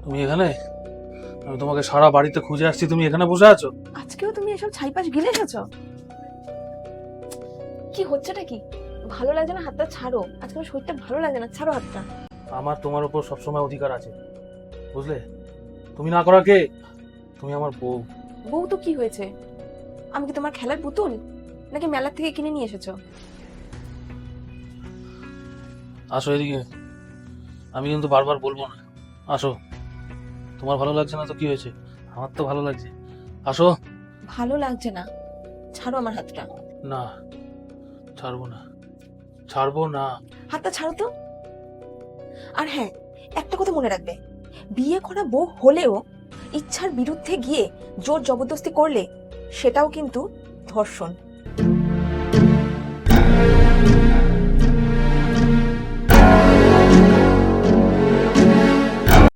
তুমি এখানে? আমি তোমাকে সারা বাড়িতে খুঁজে আসছি, তুমি এখানে বসে আছো? আজকেও তুমি এসব ছাইপাশ গিলে এসেছো? কি হচ্ছেটা কি? ভালো লাগছে না? হাতটা ছাড়ো। আজকে আমার শরীরটা ভালো লাগে না, ছাড়ো হাতটা। আমার তোমার উপর সবসময় অধিকার আছে, বুঝলে? তুমি না করা কে? তুমি আমার বউ। বউ তো কি হয়েছে? আমি কি তোমার খেলার পুতুল, নাকি মেলার থেকে কিনে নিয়ে এসেছো? আসো এদিকে, আমি কিন্তু বারবার বলবো না। আসো। তোমার ভালো লাগছে না তো কি হয়েছে? আমার তো ভালো লাগছে। আসো। ভালো লাগছে না? ছাড়ো আমার হাতটা। না, ছাড়বো না, ছাড়বো না। হাতটা ছাড়ো তো। আর হ্যাঁ, একটা কথা মনে রাখবে, বিয়ে করা বউ হলেও ইচ্ছার বিরুদ্ধে গিয়ে জোর জবরদস্তি করলে সেটাও কিন্তু ধর্ষণ।